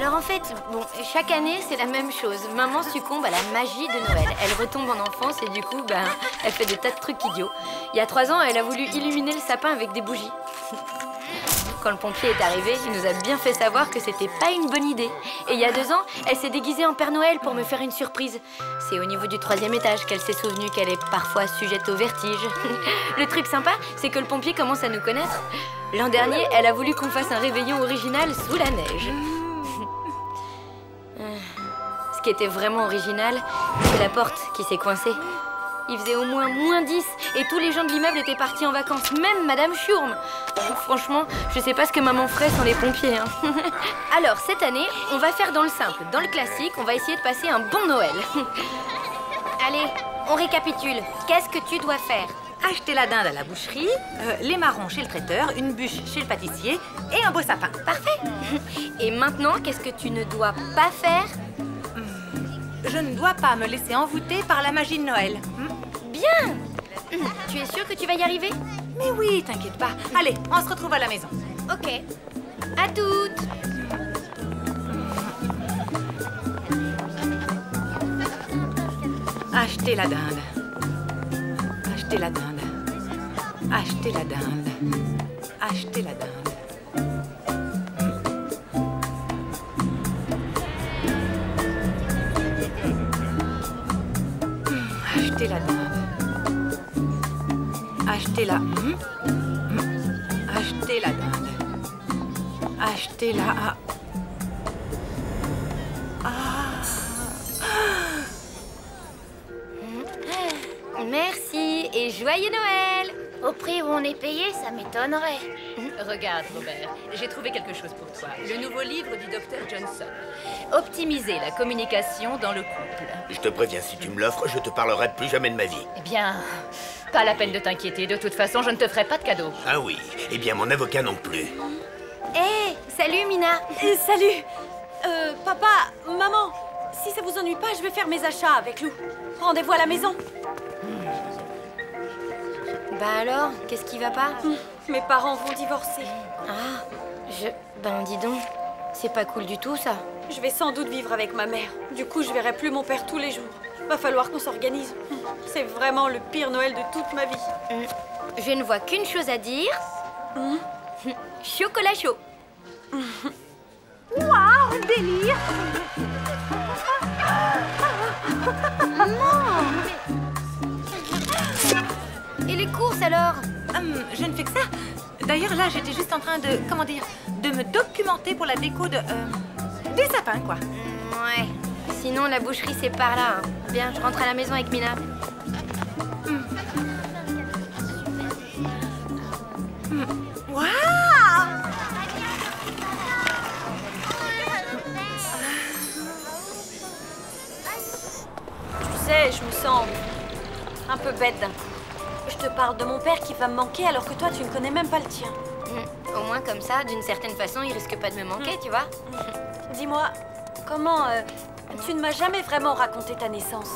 Alors en fait, bon, chaque année, c'est la même chose. Maman succombe à la magie de Noël. Elle retombe en enfance et du coup, ben, elle fait des tas de trucs idiots. Il y a 3 ans, elle a voulu illuminer le sapin avec des bougies. Quand le pompier est arrivé, il nous a bien fait savoir que c'était pas une bonne idée. Et il y a 2 ans, elle s'est déguisée en Père Noël pour me faire une surprise. C'est au niveau du 3e étage qu'elle s'est souvenue qu'elle est parfois sujette au vertige. Le truc sympa, c'est que le pompier commence à nous connaître. L'an dernier, elle a voulu qu'on fasse un réveillon original sous la neige. Ce qui était vraiment original, c'est la porte qui s'est coincée. Il faisait au moins -10 et tous les gens de l'immeuble étaient partis en vacances, même Madame Schurm. Franchement, je sais pas ce que maman ferait sans les pompiers. Hein. Alors, cette année, on va faire dans le simple, dans le classique, on va essayer de passer un bon Noël. Allez, on récapitule. Qu'est-ce que tu dois faire? Acheter la dinde à la boucherie, les marrons chez le traiteur, une bûche chez le pâtissier et un beau sapin. Parfait. Et maintenant, qu'est-ce que tu ne dois pas faire? Je ne dois pas me laisser envoûter par la magie de Noël. Bien. Tu es sûre que tu vas y arriver? Mais oui, t'inquiète pas. Allez, on se retrouve à la maison. Ok. À toutes. Acheter la dinde. Acheter la dinde. Acheter la dinde. Acheter la dinde. Acheter la dinde. Acheter la... Acheter la dinde. Acheter la... Merci et joyeux Noël! Au prix où on est payé, ça m'étonnerait. Regarde, Robert, j'ai trouvé quelque chose pour toi. Le nouveau livre du docteur Johnson. Optimiser la communication dans le couple. Je te préviens, si tu me l'offres, je te parlerai plus jamais de ma vie. Eh bien, pas la peine de t'inquiéter. De toute façon, je ne te ferai pas de cadeau. Ah oui, eh bien mon avocat non plus. Hé, salut Mina! Salut! Papa, maman, si ça vous ennuie pas, je vais faire mes achats avec Lou. Rendez-vous à la maison. Bah alors, qu'est-ce qui va pas? Mes parents vont divorcer. Ah, Ben dis donc, c'est pas cool du tout ça. Je vais sans doute vivre avec ma mère. Du coup, je verrai plus mon père tous les jours. Va falloir qu'on s'organise. C'est vraiment le pire Noël de toute ma vie. Je ne vois qu'une chose à dire. Chocolat chaud. Waouh, délire! Et les courses alors? Je ne fais que ça. D'ailleurs, là, j'étais juste en train de... Comment dire? De me documenter pour la déco de... des sapins, quoi. Ouais. Sinon, la boucherie, c'est par là. Hein. Bien, je rentre à la maison avec Mina. Waouh! Tu sais, je me sens un peu bête d'un coup. Je te parle de mon père qui va me manquer alors que toi, tu ne connais même pas le tien. Au moins, comme ça, d'une certaine façon, il risque pas de me manquer, tu vois. Dis-moi, comment... tu ne m'as jamais vraiment raconté ta naissance.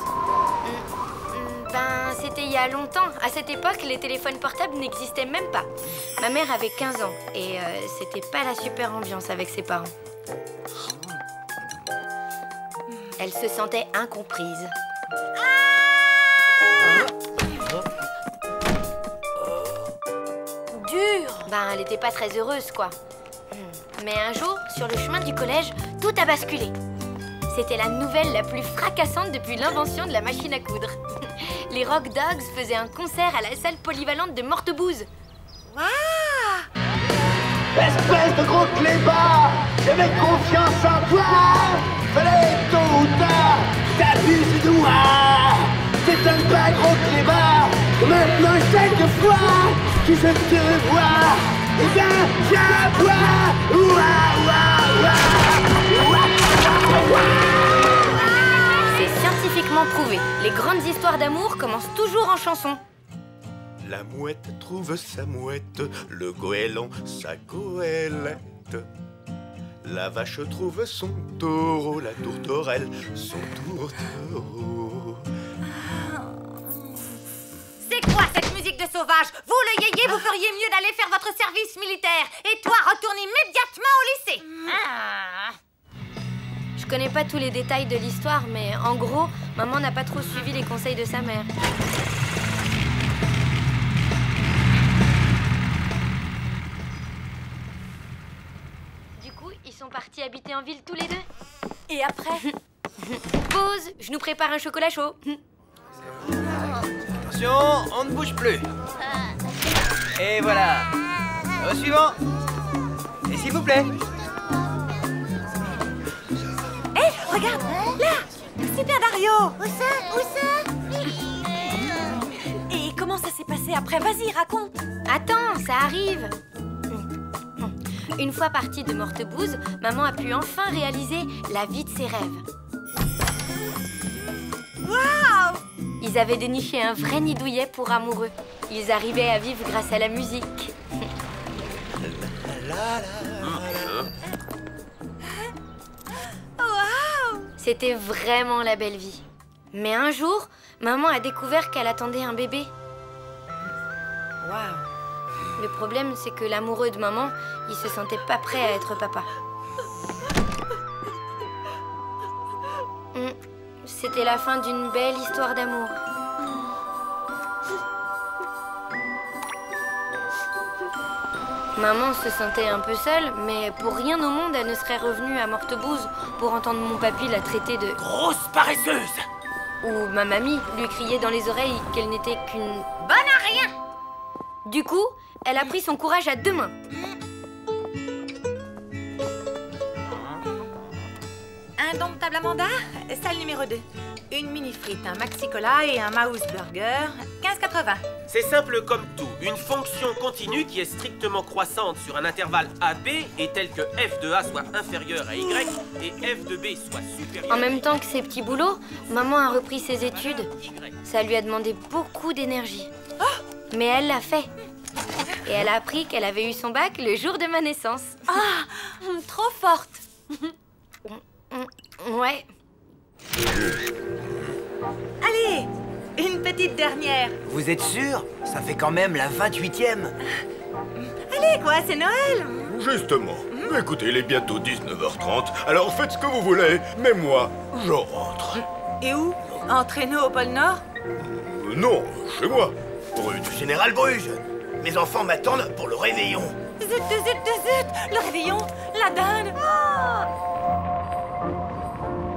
Ben, c'était il y a longtemps. À cette époque, les téléphones portables n'existaient même pas. Ma mère avait 15 ans et c'était pas la super ambiance avec ses parents. Elle se sentait incomprise. Dur. Ben, elle était pas très heureuse, quoi. Mais un jour, sur le chemin du collège, tout a basculé. C'était la nouvelle la plus fracassante depuis l'invention de la machine à coudre. Les Rock Dogs faisaient un concert à la salle polyvalente de Mortebouze. Waouh! Espèce de gros clébard, j'avais confiance en toi. Fallait tôt ou tard, t'abuses de moi. C'est un pas gros clébard. Maintenant chaque fois que je te vois, eh bien j'aboie. C'est scientifiquement prouvé. Les grandes histoires d'amour commencent toujours en chanson. La mouette trouve sa mouette, le goéland sa goélette. La vache trouve son taureau, la tourterelle son tourtereau. C'est quoi cette musique de sauvage? Vous, le yéyé, vous feriez mieux d'aller faire votre service militaire. Et toi, retourne immédiatement au lycée. Je connais pas tous les détails de l'histoire, mais en gros, maman n'a pas trop suivi les conseils de sa mère. Du coup, ils sont partis habiter en ville tous les deux. Et après? Pause, je nous prépare un chocolat chaud. Attention, on ne bouge plus. Et voilà. Au suivant. Et s'il vous plaît. Hé, regarde, là. Super Dario. Où ça? Et comment ça s'est passé après? Vas-y, raconte. Attends, ça arrive. Une fois partie de Mortebouse, maman a pu enfin réaliser la vie de ses rêves. Waouh! Ils avaient déniché un vrai nid douillet pour amoureux. Ils arrivaient à vivre grâce à la musique. C'était vraiment la belle vie. Mais un jour, maman a découvert qu'elle attendait un bébé. Waouh! Le problème, c'est que l'amoureux de maman, il se sentait pas prêt à être papa. C'était la fin d'une belle histoire d'amour. Maman se sentait un peu seule, mais pour rien au monde, elle ne serait revenue à Mortebouse pour entendre mon papy la traiter de Grosse paresseuse! ou ma mamie lui crier dans les oreilles qu'elle n'était qu'une bonne à rien. Du coup, elle a pris son courage à deux mains. Indomptable Amanda, salle numéro 2. Une mini frite, un maxi cola et un mouse burger, 15,80. C'est simple comme tout. Une fonction continue qui est strictement croissante sur un intervalle AB est telle que f de A soit inférieur à Y et f de B soit supérieur En même temps que ses petits boulots, maman a repris ses études. Ça lui a demandé beaucoup d'énergie. Mais elle l'a fait. Et elle a appris qu'elle avait eu son bac le jour de ma naissance. Ah, trop forte. Ouais. Allez, une petite dernière. Vous êtes sûr? Ça fait quand même la 28e. Allez, quoi, c'est Noël. Justement. Écoutez, il est bientôt 19h30, alors faites ce que vous voulez, mais moi, je rentre. Et où? Entraîneau au pôle Nord? Non, chez moi. Rue du Général Bruges. Mes enfants m'attendent pour le réveillon. Zut, zut, zut, le réveillon, la dinde.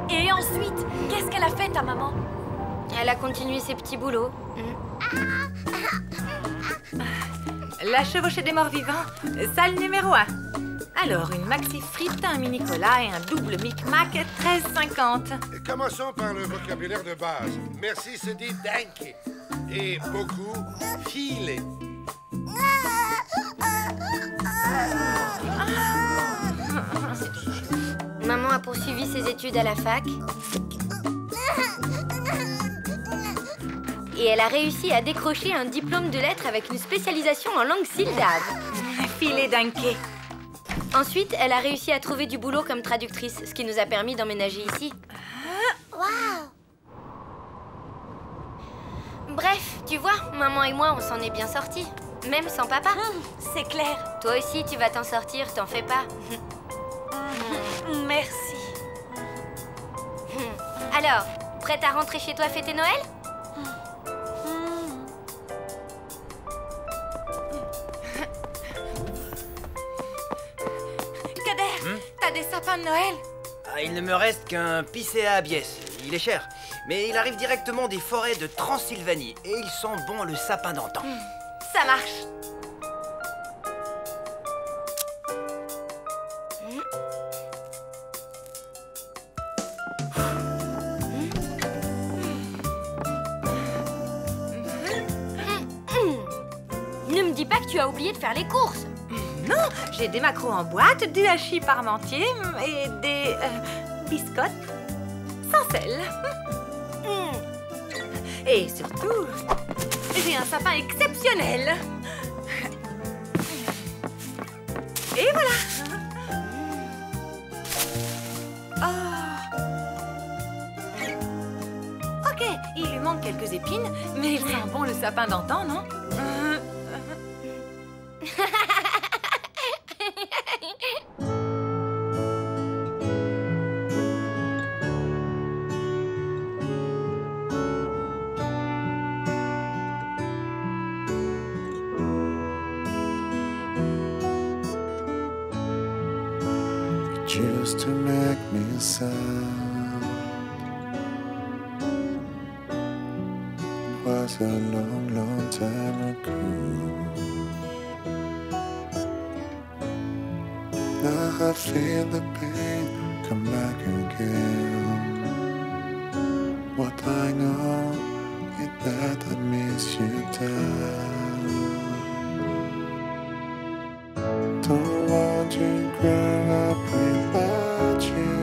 Et ensuite, qu'est-ce qu'elle a fait, ta maman? Elle a continué ses petits boulots. La chevauchée des morts vivants, salle numéro 1. Alors, une maxi frite, un mini cola et un double Mic Mac, 13,50. Commençons par le vocabulaire de base. Merci se dit danke. Et beaucoup, filer. Maman a poursuivi ses études à la fac. Et elle a réussi à décrocher un diplôme de lettres avec une spécialisation en langue syllabe. Filet danke. Ensuite, elle a réussi à trouver du boulot comme traductrice, ce qui nous a permis d'emménager ici. Waouh! Bref, tu vois, maman et moi, on s'en est bien sortis. Même sans papa. C'est clair. Toi aussi, tu vas t'en sortir, t'en fais pas. Merci. Alors, prête à rentrer chez toi fêter Noël? Kader, t'as des sapins de Noël? Ah, il ne me reste qu'un Picea abies. Il est cher, mais il arrive directement des forêts de Transylvanie et il sent bon le sapin d'antan. Ça marche. Ne me dis pas que tu as oublié de faire les courses. Non, j'ai des maquereaux en boîte, du hachis parmentier et des biscottes sans sel. Et surtout, j'ai un sapin exceptionnel. Et voilà. Oh. Ok, il lui manque quelques épines, mais il sent bon le sapin d'antan, non? used to make me sad. It was a long, long time ago. Now I feel the pain come back again. What I know is that I miss you, Dad. Don't want to grow up without you.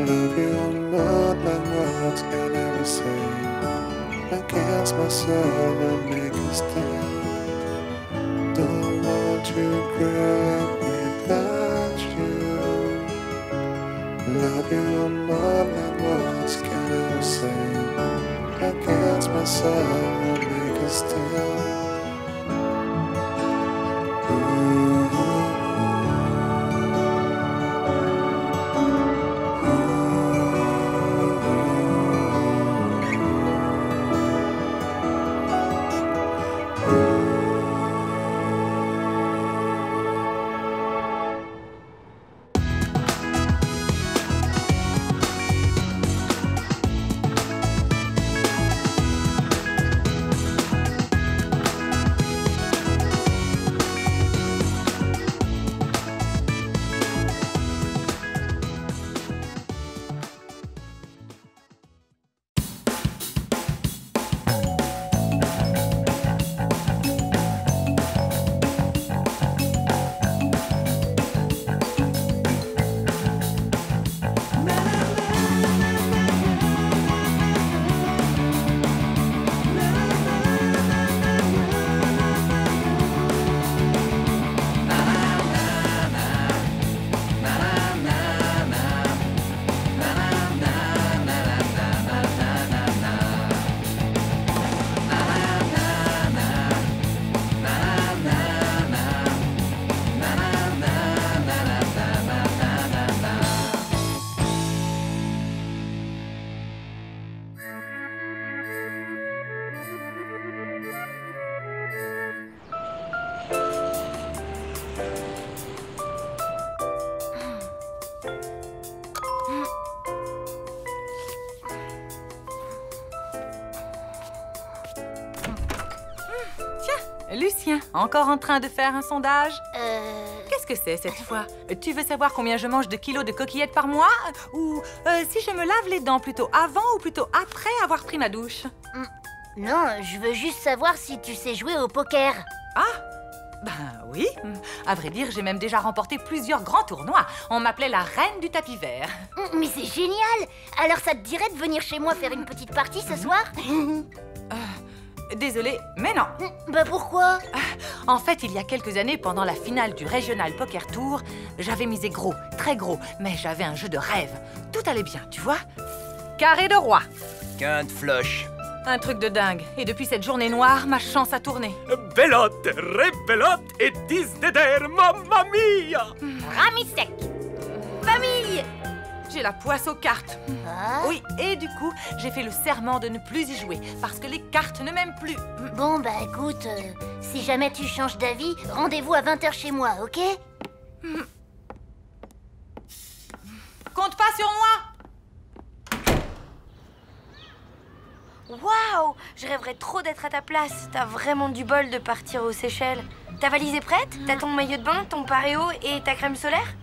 Love you more than words can ever say. Against my soul and make a stand. Don't want to grow up without you. Love you more than words can ever say. Against my soul and make a stand. Lucien, encore en train de faire un sondage? Qu'est-ce que c'est cette fois? Tu veux savoir combien je mange de kilos de coquillettes par mois? Ou si je me lave les dents plutôt avant ou plutôt après avoir pris ma douche? Non, je veux juste savoir si tu sais jouer au poker. Ah, ben oui. À vrai dire, j'ai même déjà remporté plusieurs grands tournois. On m'appelait la reine du tapis vert. Mais c'est génial! Alors ça te dirait de venir chez moi faire une petite partie ce soir? Désolée, mais non. Bah pourquoi? En fait, il y a quelques années, pendant la finale du Regional Poker Tour, j'avais misé gros, très gros, mais j'avais un jeu de rêve. Tout allait bien, tu vois? Carré de roi. Quinte floche. Un truc de dingue. Et depuis cette journée noire, ma chance a tourné. Belote, rebelote et disdeder, mamma mia! Rami sec. Famille. J'ai la poisse aux cartes. Ah. Oui, et du coup, j'ai fait le serment de ne plus y jouer, parce que les cartes ne m'aiment plus. Bon, bah écoute, si jamais tu changes d'avis, rendez-vous à 20h chez moi, ok? Compte pas sur moi! Waouh! Je rêverais trop d'être à ta place. T'as vraiment du bol de partir aux Seychelles. Ta valise est prête? T'as ton maillot de bain, ton paréo et ta crème solaire?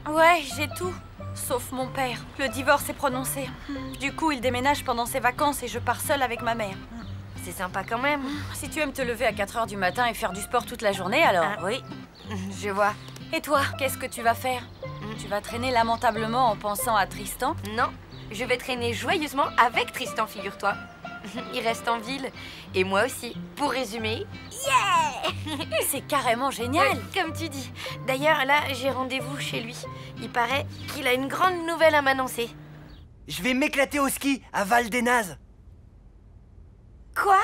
Ouais, j'ai tout. Sauf mon père. Le divorce est prononcé. Du coup, il déménage pendant ses vacances et je pars seule avec ma mère. C'est sympa quand même. Si tu aimes te lever à 4h du matin et faire du sport toute la journée, alors oui. Je vois. Et toi, qu'est-ce que tu vas faire? Tu vas traîner lamentablement en pensant à Tristan? Non, je vais traîner joyeusement avec Tristan, figure-toi. Il reste en ville. Et moi aussi. Pour résumer, yeah! C'est carrément génial. Comme tu dis. D'ailleurs, là, j'ai rendez-vous chez lui. Il paraît qu'il a une grande nouvelle à m'annoncer. Je vais m'éclater au ski à Val des Nazes. Quoi?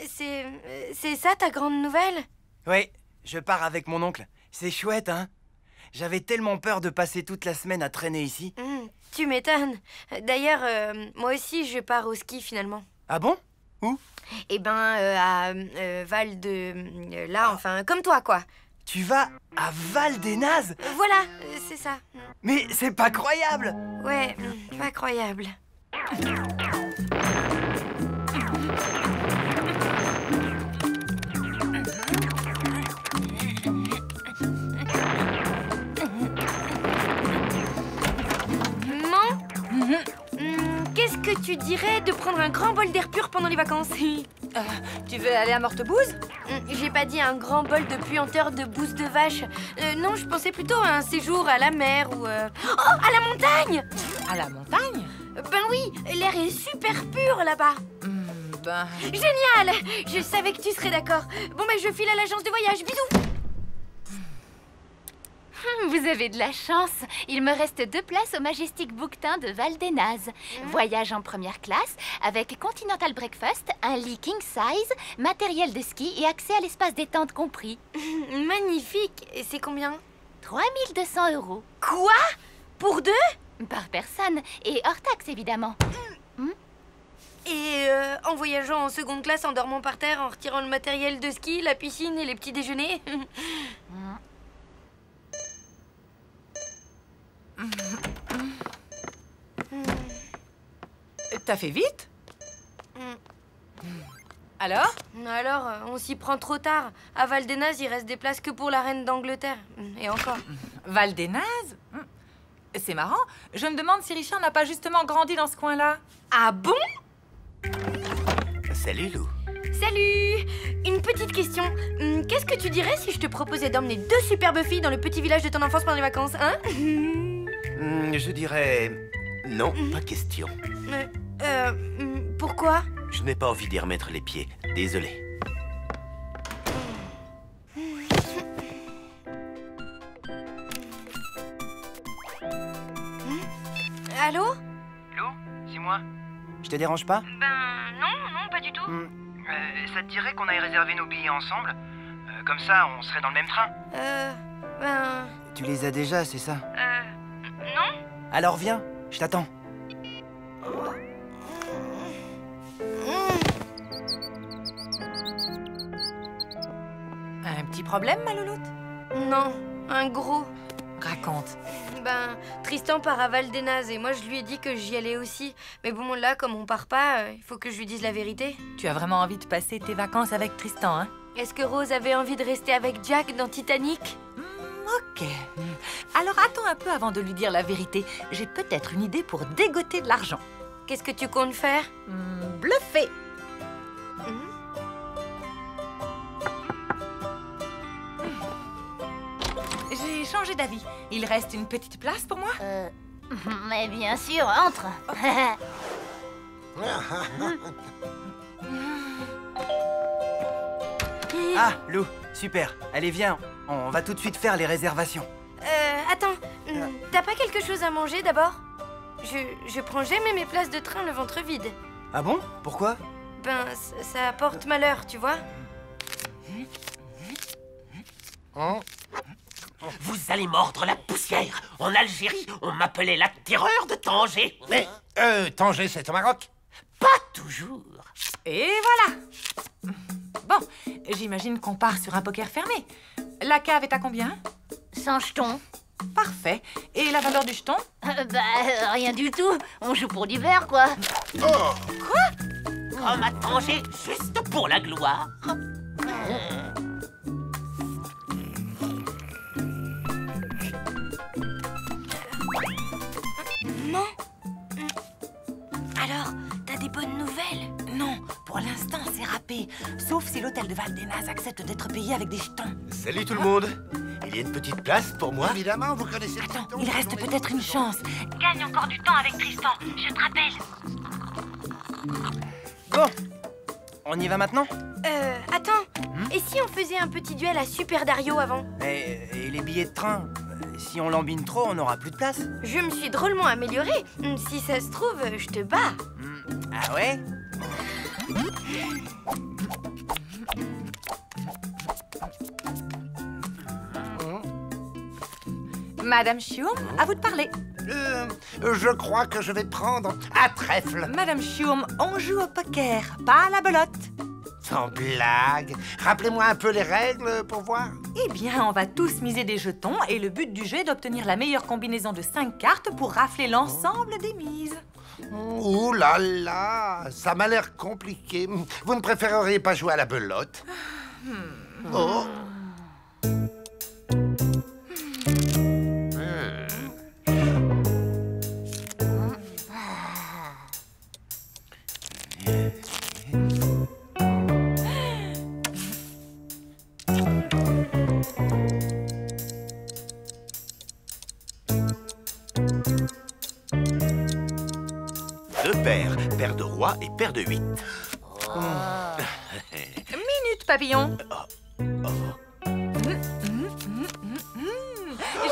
C'est ça ta grande nouvelle? Oui, je pars avec mon oncle. C'est chouette, hein? J'avais tellement peur de passer toute la semaine à traîner ici. Tu m'étonnes. D'ailleurs, moi aussi, je pars au ski finalement. Ah bon? Où? Eh ben, à Val de... là, enfin, comme toi, quoi. Tu vas à Val-des-Nazes? Voilà, c'est ça. Mais c'est pas croyable! Ouais, pas croyable. Qu'est-ce que tu dirais de prendre un grand bol d'air pur pendant les vacances? Tu veux aller à Mortebouse? J'ai pas dit un grand bol de puanteur de bouse de vache. Non, je pensais plutôt à un séjour à la mer ou... Oh, à la montagne! À la montagne? Ben oui, l'air est super pur là-bas. Génial! Je savais que tu serais d'accord. Bon, ben je file à l'agence de voyage. Bisous! Vous avez de la chance. Il me reste 2 places au Majestic Bouquetin de Val-des-Nazes. Voyage en première classe avec Continental Breakfast, un lit king size, matériel de ski et accès à l'espace détente compris. Magnifique. Et c'est combien? 3200 €. Quoi? Pour 2? Par personne. Et hors taxe, évidemment. Et en voyageant en seconde classe, en dormant par terre, en retirant le matériel de ski, la piscine et les petits déjeuners? T'as fait vite? Alors? Alors, on s'y prend trop tard. À Val-des-Nazes, il reste des places que pour la reine d'Angleterre. Et encore. Val-des-Nazes? C'est marrant. Je me demande si Richard n'a pas justement grandi dans ce coin-là. Ah bon? Salut, Lou. Salut! Une petite question. Qu'est-ce que tu dirais si je te proposais d'emmener 2 superbes filles dans le petit village de ton enfance pendant les vacances, hein? Je dirais... non, pas question. Pourquoi? Je n'ai pas envie d'y remettre les pieds. Désolé. Allô? Lou, c'est moi. Je te dérange pas? Non, pas du tout. Ça te dirait qu'on aille réserver nos billets ensemble? Comme ça, on serait dans le même train. Tu les as déjà, c'est ça? Non. Alors viens, je t'attends. Un petit problème, ma louloute? Non, un gros. Raconte. Tristan part à Val-des-Nazes et moi je lui ai dit que j'y allais aussi. Mais bon, là, comme on part pas, il faut que je lui dise la vérité. Tu as vraiment envie de passer tes vacances avec Tristan, hein? Est-ce que Rose avait envie de rester avec Jack dans Titanic? Ok. Alors attends un peu avant de lui dire la vérité. J'ai peut-être une idée pour dégoter de l'argent. Qu'est-ce que tu comptes faire? Bluffer. J'ai changé d'avis. Il reste une petite place pour moi? Mais bien sûr, entre. Ah, Lou, super. Allez, viens. On va tout de suite faire les réservations. Attends. T'as pas quelque chose à manger d'abord? Je prends jamais mes places de train le ventre vide. Ah bon? Pourquoi? Ça apporte malheur, tu vois. Vous allez mordre la poussière. En Algérie, on m'appelait la terreur de Tanger. Mais, Tanger, c'est au Maroc? Pas toujours. Et voilà. Bon, j'imagine qu'on part sur un poker fermé. La cave est à combien? 100 jetons. Parfait. Et la valeur du jeton? Rien du tout. On joue pour du verre, quoi. Oh! Quoi? Comme à Tanger, juste pour la gloire. Maman? Alors, t'as des bonnes nouvelles? Non, pour l'instant, c'est râpé. Sauf si l'hôtel de Val-des-Nazes accepte d'être payé avec des jetons. Salut tout le monde. Il y a une petite place pour moi? Évidemment, vous connaissez... Attends, il reste peut-être une chance. Gagne encore du temps avec Tristan, je te rappelle. Bon, on y va maintenant? Attends. Et si on faisait un petit duel à Super Dario avant? Et les billets de train? Si on lambine trop, on n'aura plus de place. Je me suis drôlement améliorée. Si ça se trouve, je te bats. Ah ouais? Madame Chium, à vous de parler. Je crois que je vais prendre à trèfle. Madame Chium, on joue au poker, pas à la belote. Sans blague. Rappelez-moi un peu les règles pour voir. Eh bien, on va tous miser des jetons et le but du jeu est d'obtenir la meilleure combinaison de 5 cartes pour rafler l'ensemble des mises. Ouh là là, ça m'a l'air compliqué. Vous ne préféreriez pas jouer à la belote? Oh. Paire de roi et paire de 8. Minute, papillon.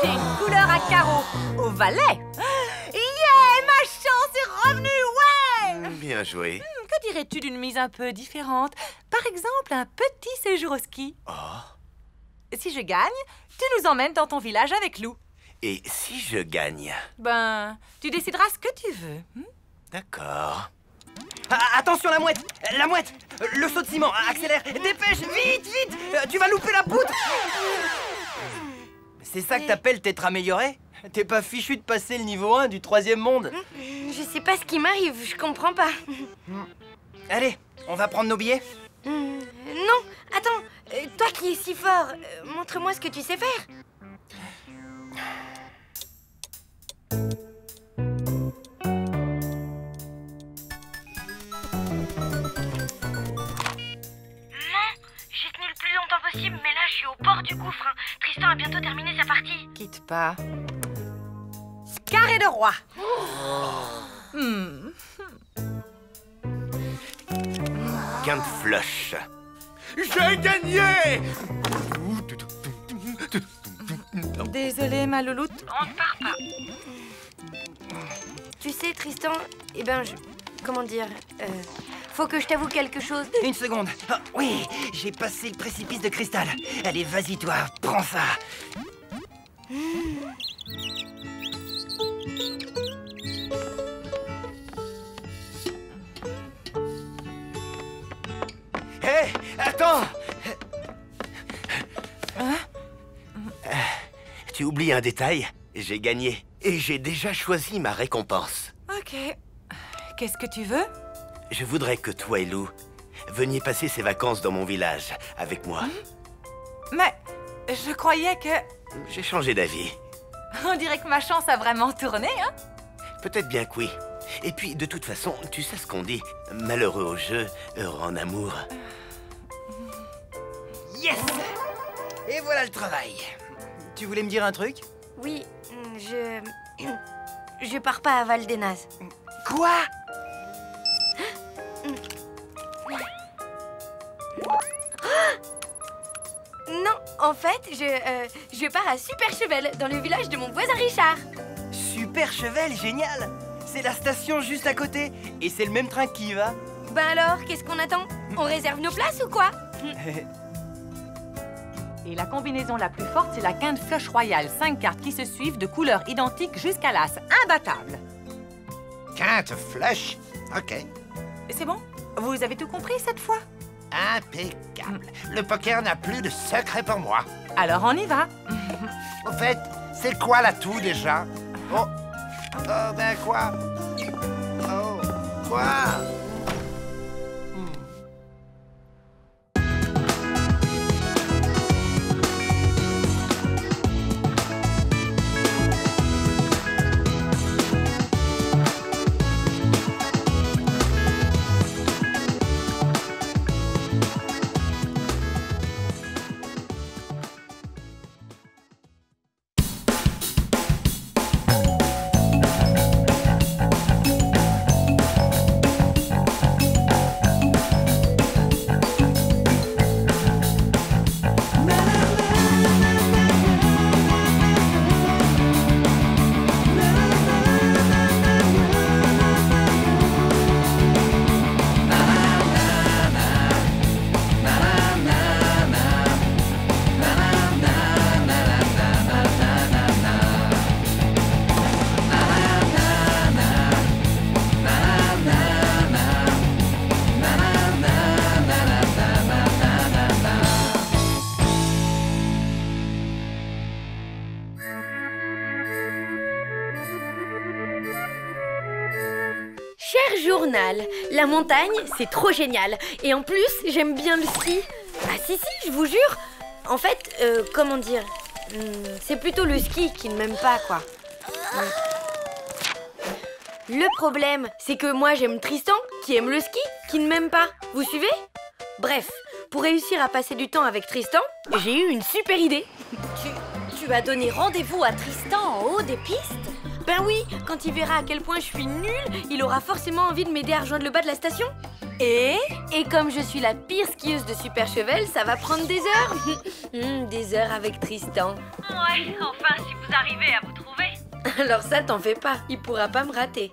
J'ai une couleur à carreaux au valet. Yeah, ma chance est revenue, ouais. Bien joué. Que dirais-tu d'une mise un peu différente? Par exemple, un petit séjour au ski. Si je gagne, tu nous emmènes dans ton village avec Lou. Et si je gagne? Ben, tu décideras ce que tu veux. D'accord. Attention, la mouette! La mouette! Le saut de ciment, accélère! Dépêche! Vite, vite! Tu vas louper la poutre! C'est ça que t'appelles t'être amélioré? T'es pas fichu de passer le niveau 1 du 3e monde? Je sais pas ce qui m'arrive, je comprends pas. Allez, on va prendre nos billets? Non, attends, toi qui es si fort, montre-moi ce que tu sais faire. Possible, mais là je suis au bord du gouffre. Tristan a bientôt terminé sa partie. Quitte pas. Carré de roi. Quinte flush. J'ai gagné! Désolée, ma louloute. On ne part pas. Tu sais, Tristan, eh ben, comment dire, faut que je t'avoue quelque chose. Une seconde. Ah, oui, j'ai passé le précipice de cristal. Allez, vas-y, toi, prends ça. Hé, attends! Tu oublies un détail? J'ai gagné. Et j'ai déjà choisi ma récompense. Ok. Qu'est-ce que tu veux? Je voudrais que toi et Lou veniez passer ces vacances dans mon village avec moi. Mais je croyais que... J'ai changé d'avis. On dirait que ma chance a vraiment tourné, hein? Peut-être bien que oui. Et puis, de toute façon, tu sais ce qu'on dit. Malheureux au jeu, heureux en amour. Yes! Et voilà le travail. Tu voulais me dire un truc? Oui, je pars pas à Val-des-Nazes. Quoi? Non, en fait, je pars à Superchevel, dans le village de mon voisin Richard. Superchevel, génial! C'est la station juste à côté. Et c'est le même train qui y va. Ben alors, qu'est-ce qu'on attend? On réserve nos places ou quoi? Et la combinaison la plus forte, c'est la quinte flush royale. 5 cartes qui se suivent de couleurs identiques jusqu'à l'as. Imbattable. Quinte flush? Ok. C'est bon? Vous avez tout compris cette fois? Impeccable. Le poker n'a plus de secret pour moi. Alors on y va. Au fait, c'est quoi l'atout déjà? Oh, ben quoi? Oh, quoi? infernal. La montagne, c'est trop génial. Et en plus, j'aime bien le ski. Ah si, je vous jure. En fait, comment dire, c'est plutôt le ski qui ne m'aime pas, quoi. Le problème, c'est que moi, j'aime Tristan, qui aime le ski, qui ne m'aime pas. Vous suivez? Bref, pour réussir à passer du temps avec Tristan, j'ai eu une super idée. Tu as donné rendez-vous à Tristan en haut des pistes? Ben oui, quand il verra à quel point je suis nulle, il aura forcément envie de m'aider à rejoindre le bas de la station. Et comme je suis la pire skieuse de Super Chevel, ça va prendre des heures. Des heures avec Tristan. Ouais, enfin, si vous arrivez à vous trouver. Alors ça, t'en fais pas, il pourra pas me rater.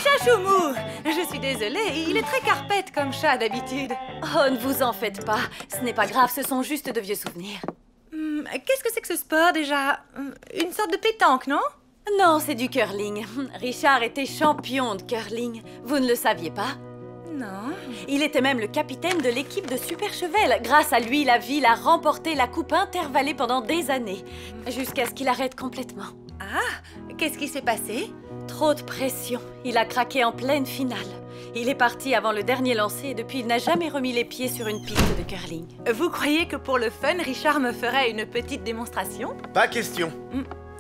Chachoumou, je suis désolée, il est très carpette comme chat d'habitude. Oh, ne vous en faites pas, ce n'est pas grave, ce sont juste de vieux souvenirs. Qu'est-ce que c'est que ce sport déjà? Une sorte de pétanque, non? Non, c'est du curling. Richard était champion de curling. Vous ne le saviez pas? Non. Il était même le capitaine de l'équipe de Super Chevel. Grâce à lui, la ville a remporté la coupe intervallée pendant des années, jusqu'à ce qu'il arrête complètement. Ah, qu'est-ce qui s'est passé? Trop de pression. Il a craqué en pleine finale. Il est parti avant le dernier lancer et depuis, il n'a jamais remis les pieds sur une piste de curling. Vous croyez que pour le fun, Richard me ferait une petite démonstration? Pas question.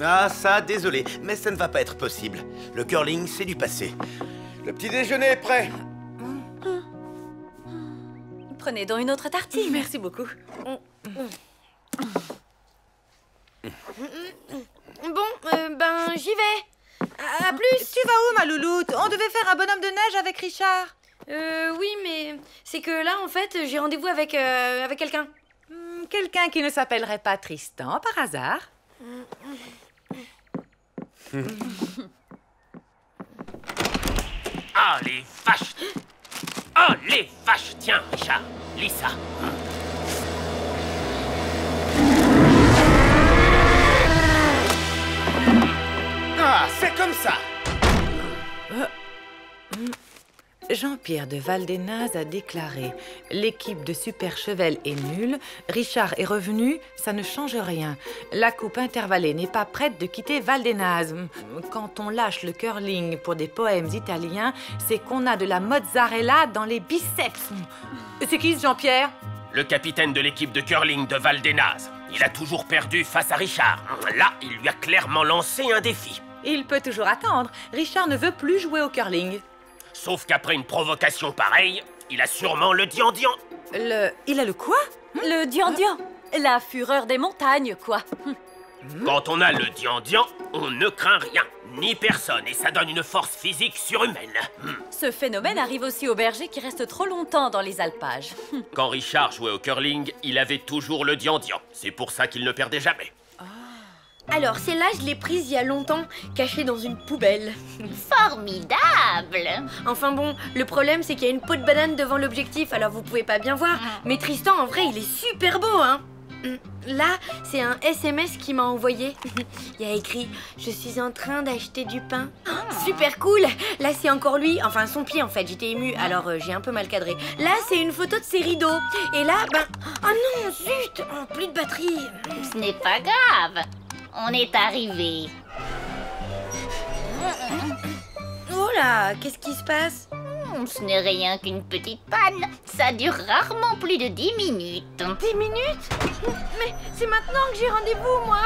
Ah, ça, désolé, mais ça ne va pas être possible. Le curling, c'est du passé. Le petit déjeuner est prêt. Prenez donc une autre tartine. Merci beaucoup. Bon, ben, j'y vais. À plus. Tu vas où, ma louloute? On devait faire un bonhomme de neige avec Richard. Oui, mais c'est que là, en fait, j'ai rendez-vous avec quelqu'un. Quelqu'un qui ne s'appellerait pas Tristan, par hasard? Ah, les vaches! Oh, les vaches! Tiens, Richard, lis ça. Ah, c'est comme ça! Jean-Pierre de Valdenaz a déclaré « L'équipe de Super Chevel est nulle, Richard est revenu, ça ne change rien. La coupe intervallée n'est pas prête de quitter Valdenaz. Quand on lâche le curling pour des poèmes italiens, c'est qu'on a de la mozzarella dans les biceps. » C'est qui ce Jean-Pierre? Le capitaine de l'équipe de curling de Valdenaz. Il a toujours perdu face à Richard. Là, il lui a clairement lancé un défi. Il peut toujours attendre. Richard ne veut plus jouer au curling. Sauf qu'après une provocation pareille, il a sûrement le diandian. Il a le quoi? Le diandian. La fureur des montagnes, quoi. Quand on a le diandian, on ne craint rien, ni personne, et ça donne une force physique surhumaine. Ce phénomène arrive aussi aux bergers qui restent trop longtemps dans les alpages. Quand Richard jouait au curling, il avait toujours le diandian. C'est pour ça qu'il ne perdait jamais. Alors, celle-là, je l'ai prise il y a longtemps, cachée dans une poubelle. Formidable! Enfin bon, le problème, c'est qu'il y a une peau de banane devant l'objectif, alors vous pouvez pas bien voir. Mais Tristan, en vrai, il est super beau, hein. Là, c'est un SMS qu'il m'a envoyé. Il y a écrit « Je suis en train d'acheter du pain. » Super cool. Là, c'est encore lui, enfin son pied en fait, j'étais émue, alors j'ai un peu mal cadré. Là, c'est une photo de ses rideaux. Et là, ben... Oh non, zut, plus de batterie. Ce n'est pas grave. On est arrivé. Oh là, qu'est-ce qui se passe? Ce n'est rien qu'une petite panne. Ça dure rarement plus de 10 minutes. 10 minutes? Mais c'est maintenant que j'ai rendez-vous, moi.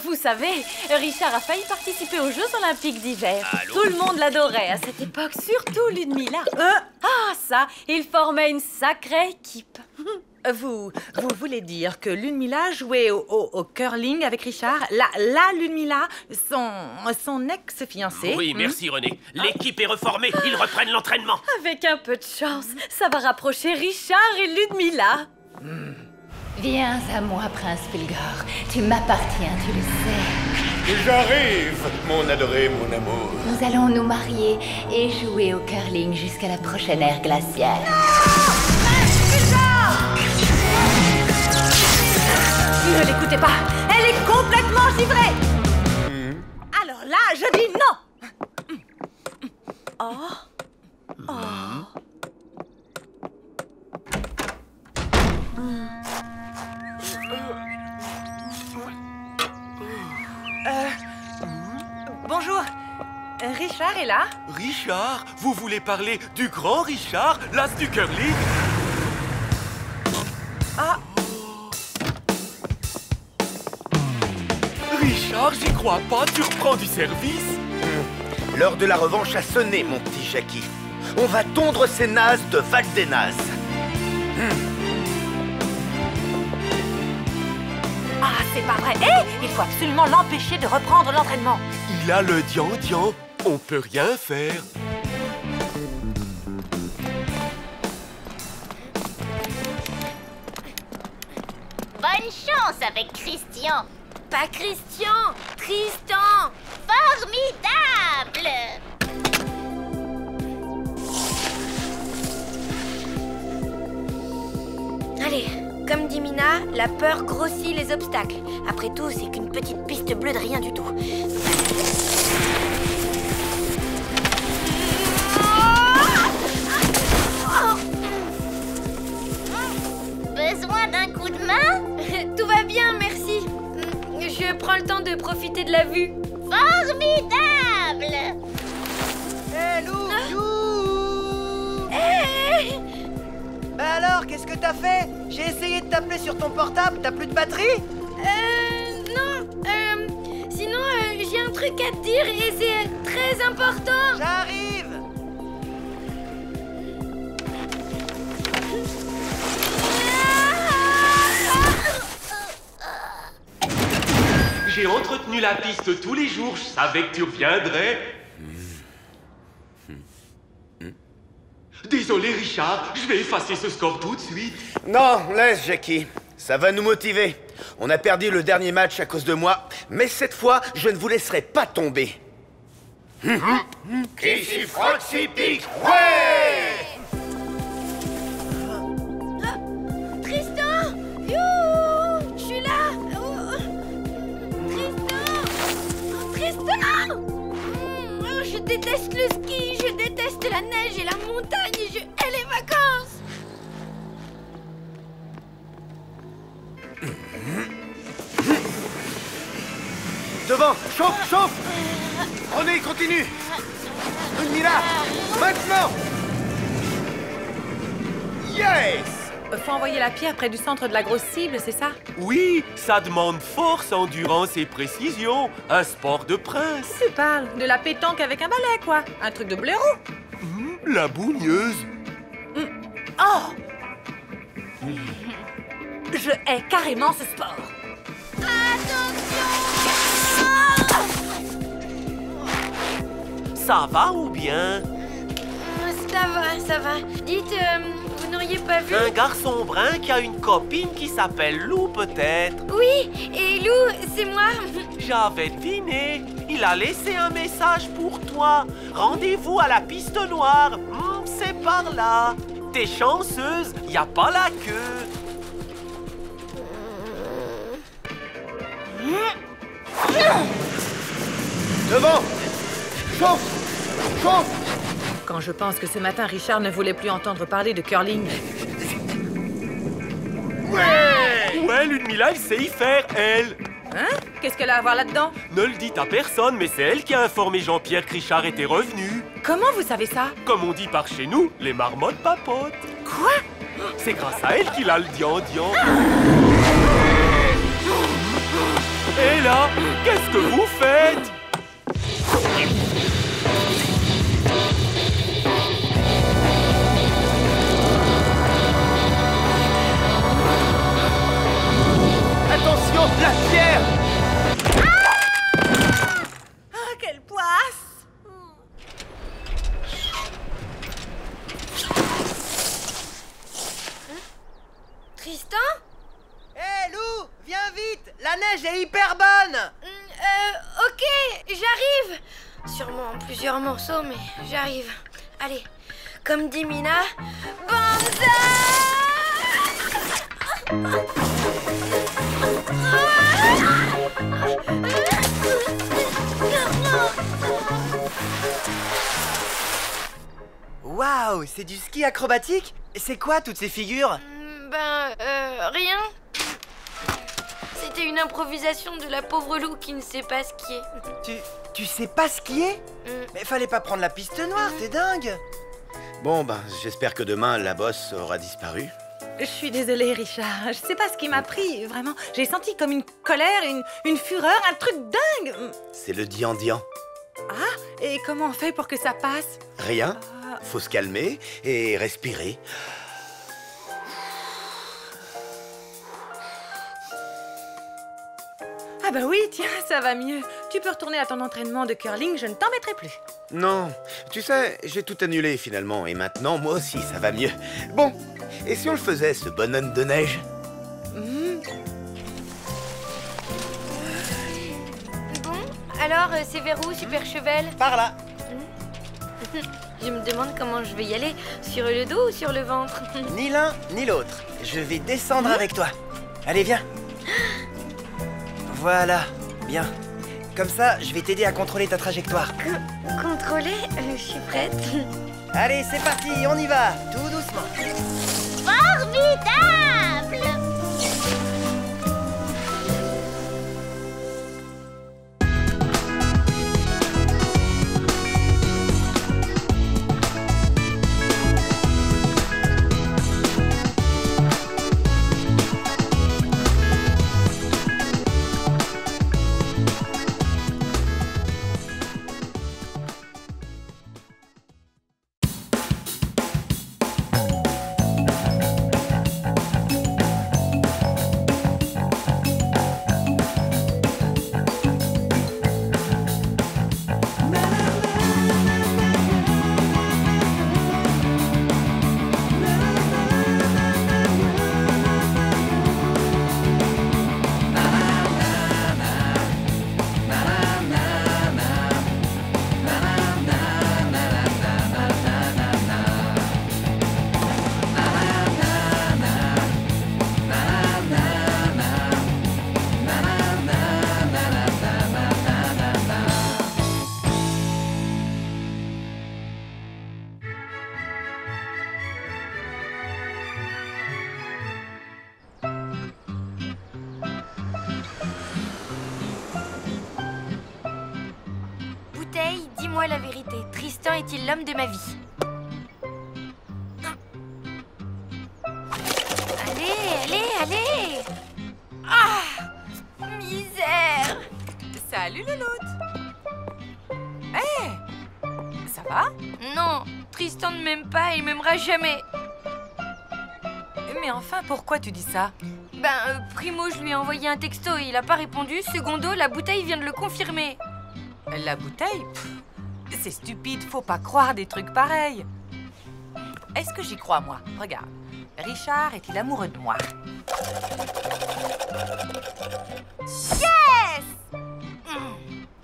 Vous savez, Richard a failli participer aux Jeux Olympiques d'hiver. Allô? Tout le monde l'adorait à cette époque, surtout Ludmilla. Ça, il formait une sacrée équipe. Vous voulez dire que Ludmilla jouait au curling avec Richard? La Ludmilla, son ex-fiancée? Oui, merci René. L'équipe est reformée, ils reprennent l'entraînement. Avec un peu de chance, ça va rapprocher Richard et Ludmilla. Viens à moi, Prince Fulgor. Tu m'appartiens, tu le sais. J'arrive, mon adoré, mon amour. Nous allons nous marier et jouer au curling jusqu'à la prochaine ère glaciaire. Ne l'écoutez pas, elle est complètement givrée. Non! Oh. Oh. Bonjour. Richard est là? Richard? Vous voulez parler du grand Richard, l'as du curling? Ah. Richard, j'y crois pas, tu reprends du service? L'heure de la revanche a sonné, mon petit Jackie. On va tondre ces nazes de Val des Nazes. Ah, c'est pas vrai. Hé, il faut absolument l'empêcher de reprendre l'entraînement. Il a le dian-dian, on peut rien faire. Bonne chance avec Christian. Pas Christian, Tristan. Formidable. Allez, comme dit Mina, la peur grossit les obstacles. Après tout, c'est qu'une petite piste bleue de rien du tout. Besoin d'un coup de main? Tout va bien, merci. Je prends le temps de profiter de la vue. Formidable. Hé, Lou! Hey. Bah alors, qu'est-ce que t'as fait? J'ai essayé de t'appeler sur ton portable, t'as plus de batterie? Non. Sinon, j'ai un truc à te dire et c'est très important. J'arrive! J'ai entretenu la piste tous les jours, je savais que tu reviendrais. Désolé Richard, je vais effacer ce score tout de suite. Non, laisse, Jackie. Ça va nous motiver. On a perdu le dernier match à cause de moi, mais cette fois, je ne vous laisserai pas tomber. Qui s'y frotte s'y pique. Ouais! Tristan! Youhou! Je suis là! Tristan! Je déteste le ski, je déteste la neige et la montagne et je hais les vacances! Devant, chauffe, chauffe! Prenez, continue! Mila, maintenant! Yes! Faut envoyer la pierre près du centre de la grosse cible, c'est ça? Oui, ça demande force, endurance et précision. Un sport de prince. Tu parles de la pétanque avec un balai, quoi. Un truc de blaireau. La bougneuse. Oh! Je hais carrément ce sport. Ça va ou bien? Ça va. Dites, vous n'auriez pas vu... Un garçon brun qui a une copine qui s'appelle Lou, peut-être? Oui, et Lou, c'est moi. J'avais deviné. Il a laissé un message pour toi. Rendez-vous à la piste noire. C'est par là. T'es chanceuse, y a pas la queue. Devant! Chauffe! Chauffe! Quand je pense que ce matin, Richard ne voulait plus entendre parler de curling. Ouais, Ludmilla, elle sait y faire, elle. Hein? Qu'est-ce qu'elle a à voir là-dedans? Ne le dites à personne, mais c'est elle qui a informé Jean-Pierre que Richard était revenu. Comment vous savez ça? Comme on dit par chez nous, les marmottes papotent. Quoi? C'est grâce à elle qu'il a le dian-dian. Et là, qu'est-ce que vous faites? Attention, la pierre! Ah, quelle poisse! Tristan? Hé, Lou, viens vite! La neige est hyper bonne! Ok, j'arrive. Sûrement en plusieurs morceaux, mais j'arrive. Allez, comme dit Mina, banzai! Waouh, c'est du ski acrobatique? C'est quoi toutes ces figures? Rien. C'était une improvisation de la pauvre loup qui ne sait pas skier. Tu sais pas skier? Mais fallait pas prendre la piste noire, t'es dingue! Bon, ben, j'espère que demain, la bosse aura disparu. Je suis désolée, Richard. Je sais pas ce qui m'a pris, vraiment. J'ai senti comme une colère, une fureur, un truc dingue. C'est le dian-dian. Ah, et comment on fait pour que ça passe? Rien. Faut se calmer et respirer. Ah bah oui, tiens, ça va mieux. Tu peux retourner à ton entraînement de curling, je ne t'embêterai plus. Non, tu sais, j'ai tout annulé finalement, et maintenant, moi aussi, ça va mieux. Bon, et si on le faisait, ce bonhomme de neige? Bon, alors, c'est vers où, Super Chevel? Par là. Je me demande comment je vais y aller. Sur le dos ou sur le ventre? Ni l'un, ni l'autre. Je vais descendre avec toi. Allez, viens. Voilà, bien. Comme ça, je vais t'aider à contrôler ta trajectoire. Contrôler? Je suis prête. Allez, c'est parti, on y va, tout doucement. Formidable! Dis-moi la vérité, Tristan est-il l'homme de ma vie? Allez! Ah! Misère! Salut, Louloute. Hé! Ça va? Non, Tristan ne m'aime pas et il m'aimera jamais. Mais enfin, pourquoi tu dis ça? Primo, je lui ai envoyé un texto et il a pas répondu. Secondo, la bouteille vient de le confirmer. La bouteille? C'est stupide, faut pas croire des trucs pareils. Est-ce que j'y crois, moi? Regarde. Richard est-il amoureux de moi? Yes!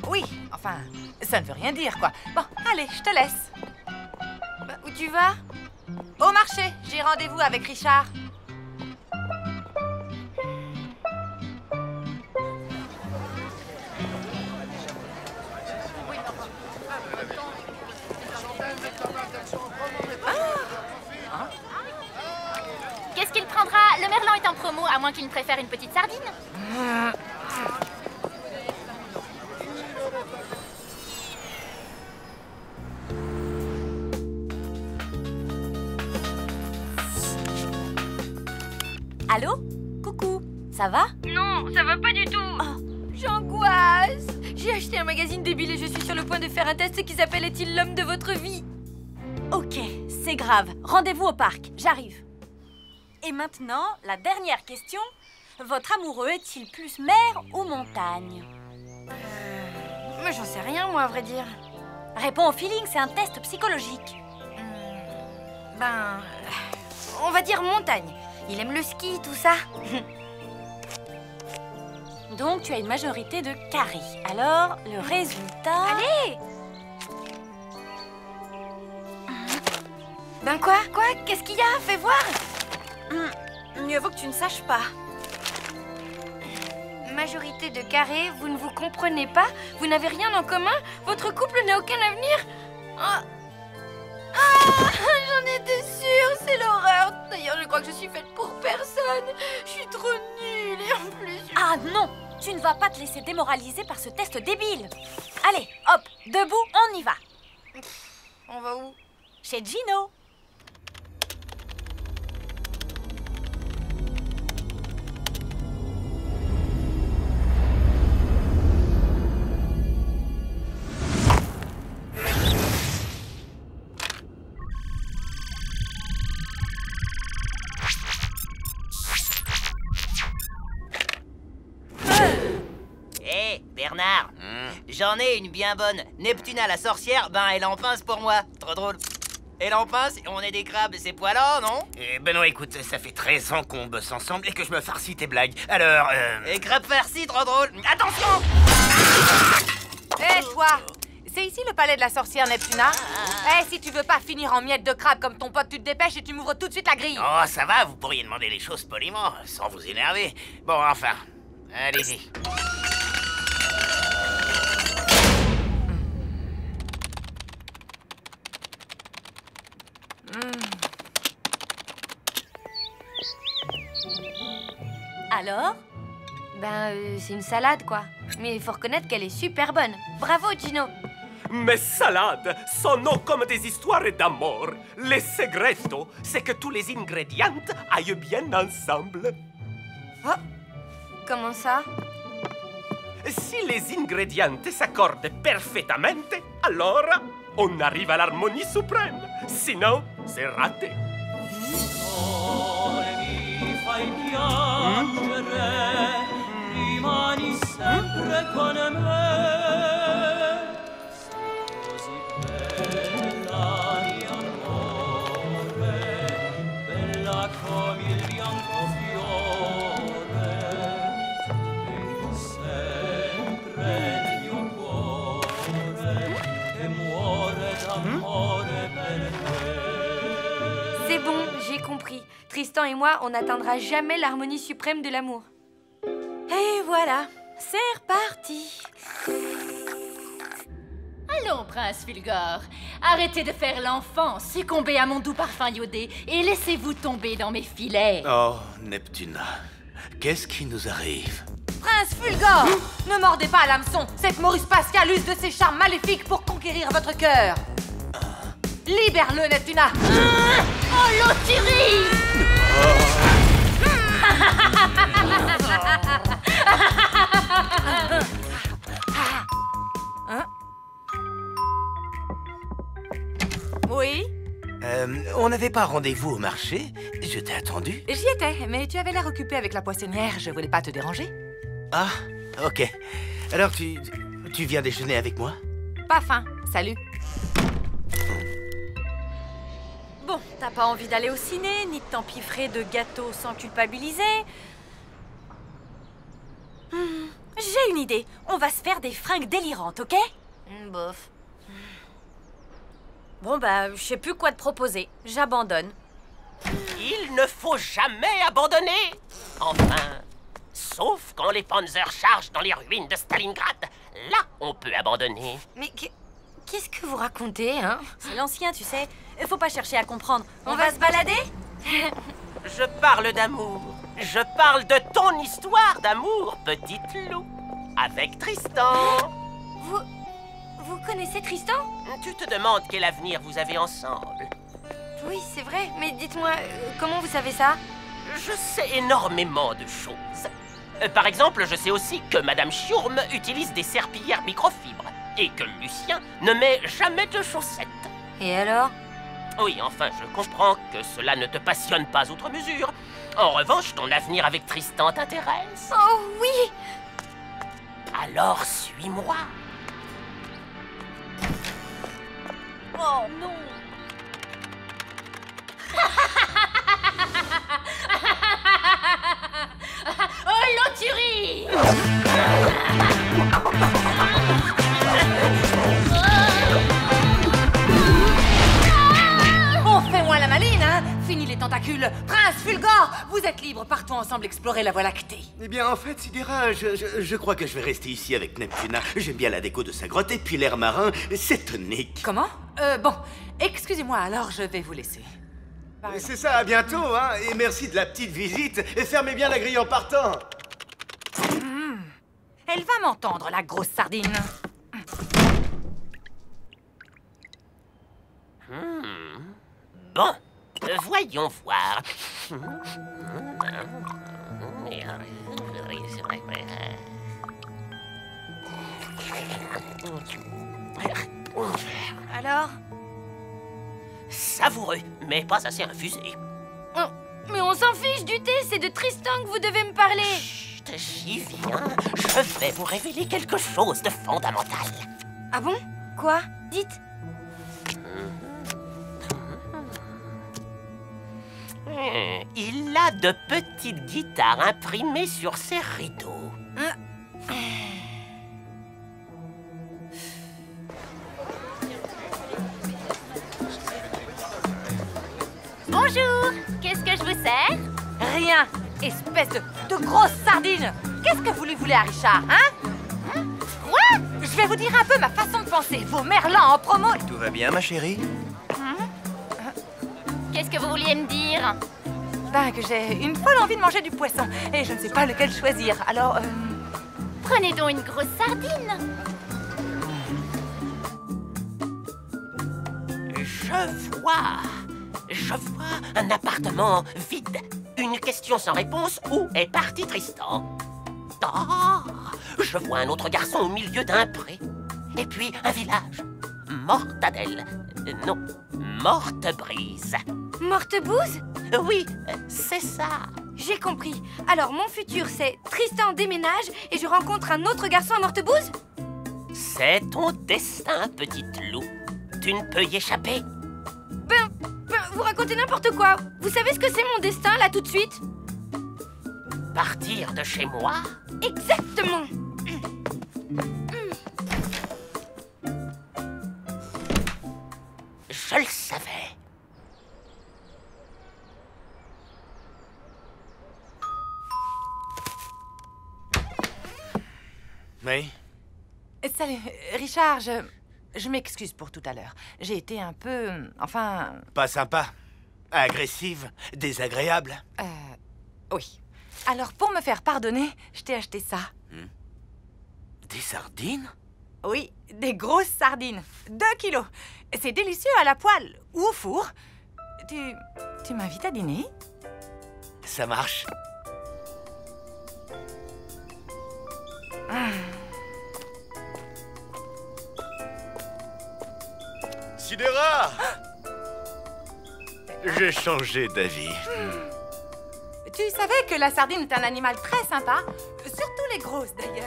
Oui, enfin, ça ne veut rien dire, quoi. Bon, allez, je te laisse. Où tu vas? Au marché, j'ai rendez-vous avec Richard. Qu'est-ce qu'il prendra? Le merlan est en promo, à moins qu'il ne préfère une petite sardine. Allô? Coucou, ça va? Non, ça va pas du tout. J'angoisse. J'ai acheté un magazine débile et je suis sur le point de faire un test qui s'appelle Est-il l'homme de votre vie? Ok, c'est grave. Rendez-vous au parc, j'arrive. Et maintenant, la dernière question. Votre amoureux est-il plus mer ou montagne? Mais j'en sais rien, moi, à vrai dire. Réponds au feeling, c'est un test psychologique. On va dire montagne. Il aime le ski, tout ça. Donc, tu as une majorité de carré. Alors, le résultat... Allez! Quoi? Qu'est-ce qu'il y a? Fais voir! Mieux vaut que tu ne saches pas. Majorité de carré, vous ne vous comprenez pas? Vous n'avez rien en commun? Votre couple n'a aucun avenir? crois que je suis faite pour personne. Je suis trop nulle et en plus... Ah non! Tu ne vas pas te laisser démoraliser par ce test débile. Allez, hop, debout, on y va. On va où? Chez Gino. Bernard, j'en ai une bien bonne. Neptuna la sorcière, ben elle en pince pour moi. Trop drôle. Elle en pince, on est des crabes, c'est poilant, non? Ben non, écoute, ça fait 13 ans qu'on bosse ensemble et que je me farcis tes blagues. Alors, Et crabes farcis, trop drôle. Attention! Hé, toi! C'est ici le palais de la sorcière Neptuna? Si tu veux pas finir en miettes de crabe comme ton pote, tu te dépêches et tu m'ouvres tout de suite la grille. Oh, ça va, vous pourriez demander les choses poliment, sans vous énerver. Bon, enfin, allez-y. Alors? C'est une salade, quoi. Mais il faut reconnaître qu'elle est super bonne. Bravo, Gino. Mes salades sont comme des histoires d'amour. Le segreto, c'est que tous les ingrédients aillent bien ensemble. Oh, comment ça? Si les ingrédients s'accordent parfaitement, alors on arrive à l'harmonie suprême. Sinon, c'est raté. Rimani sempre con me, così bella mio amore, bella come il bianco fiore, e sempre nel mio cuore, che muore d'amore per te. C'est bon, j'ai compris. Tristan et moi, on n'atteindra jamais l'harmonie suprême de l'amour. Et voilà, c'est reparti. Allons, prince Fulgore, arrêtez de faire l'enfant, succombez à mon doux parfum iodé et laissez-vous tomber dans mes filets. Oh, Neptuna, qu'est-ce qui nous arrive? Prince Fulgore, ne mordez pas à l'hameçon. Cette Maurice Pascal use de ses charmes maléfiques pour conquérir votre cœur. Libère-le, Neptuna. Oh, l'auturie! Oui? On n'avait pas rendez-vous au marché? Je t'ai attendu. J'y étais, mais tu avais l'air occupé avec la poissonnière. Je voulais pas te déranger. Ah, ok. Alors, tu viens déjeuner avec moi? Pas faim. Salut. Bon, t'as pas envie d'aller au ciné, ni de t'empiffrer de gâteaux sans culpabiliser. J'ai une idée. On va se faire des fringues délirantes, ok? Bof. Bon, bah, je sais plus quoi te proposer. J'abandonne. Il ne faut jamais abandonner. Enfin, sauf quand les Panzers chargent dans les ruines de Stalingrad. Là, on peut abandonner. Mais qu'est-ce que vous racontez, hein? C'est l'ancien, tu sais. Faut pas chercher à comprendre. On va se balader? Je parle d'amour. Je parle de ton histoire d'amour, petite loup. Avec Tristan. Vous connaissez Tristan? Tu te demandes quel avenir vous avez ensemble. Oui, c'est vrai. Mais dites-moi, comment vous savez ça? Je sais énormément de choses. Par exemple, je sais aussi que Madame Schurm utilise des serpillères microfibres et que Lucien ne met jamais de chaussettes. Et alors? Oui, enfin, je comprends que cela ne te passionne pas outre mesure. En revanche, ton avenir avec Tristan t'intéresse. Oh oui! Alors, suis-moi. Oh non! Oh, l'auturie! On fait moins la maline, hein? Fini les tentacules. Prince Fulgore, vous êtes libres. Partons ensemble explorer la Voie lactée. Eh bien, en fait, Sidera, je crois que je vais rester ici avec Neptuna. J'aime bien la déco de sa grotte et puis l'air marin, c'est tonique. Comment? Bon, excusez-moi, alors je vais vous laisser. C'est ça, à bientôt, hein. Et merci de la petite visite. Et fermez bien la grille en partant. Elle va m'entendre, la grosse sardine. Bon, voyons voir. Alors? Savoureux, mais pas assez infusé. Oh, mais on s'en fiche du thé, c'est de Tristan que vous devez me parler. Chut, j'y viens. Je vais vous révéler quelque chose de fondamental. Ah bon? Quoi? Dites. Il a de petites guitares imprimées sur ses rideaux. Bonjour, qu'est-ce que je vous sers? Rien, espèce de grosse sardine. Qu'est-ce que vous lui voulez à Richard, hein? Quoi? Je vais vous dire un peu ma façon de penser. Vos merlans en promo... Tout va bien, ma chérie? Qu'est-ce que vous vouliez me dire? Ben, que j'ai une folle envie de manger du poisson. Et je ne sais pas lequel choisir, alors... Prenez donc une grosse sardine. Je vois un appartement vide. Une question sans réponse. Où est parti Tristan? Ah, je vois un autre garçon au milieu d'un pré. Et puis un village. Mortadelle. Non, Mortebrise. Mortebouse? Oui, c'est ça. J'ai compris. Alors, mon futur, c'est Tristan déménage et je rencontre un autre garçon à Mortebouse? C'est ton destin, petite loup. Tu ne peux y échapper. Ben, vous racontez n'importe quoi. Vous savez ce que c'est mon destin, là, tout de suite? Partir de chez moi? Exactement. Je le savais. Oui? Salut, Richard, je m'excuse pour tout à l'heure. J'ai été un peu... enfin... Pas sympa. Agressive. Désagréable. Oui. Alors, pour me faire pardonner, je t'ai acheté ça. Des sardines? Oui, des grosses sardines. 2 kilos. C'est délicieux à la poêle ou au four. Tu m'invites à dîner? Ça marche. Sidera! J'ai changé d'avis. Tu savais que la sardine est un animal très sympa? Surtout les grosses, d'ailleurs.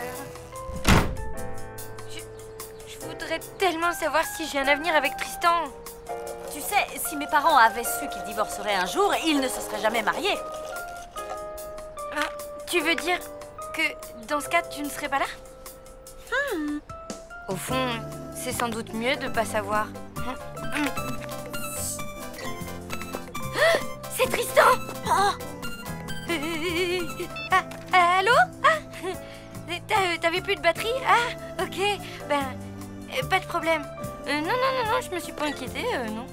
Je voudrais tellement savoir si j'ai un avenir avec Tristan. Tu sais, si mes parents avaient su qu'ils divorceraient un jour, ils ne se seraient jamais mariés. Ah, tu veux dire que dans ce cas, tu ne serais pas là? Au fond, c'est sans doute mieux de pas savoir. C'est Tristan! Allô? T'avais plus de batterie? Ah, ok. Ben, pas de problème. Non, je me suis pas inquiétée, non.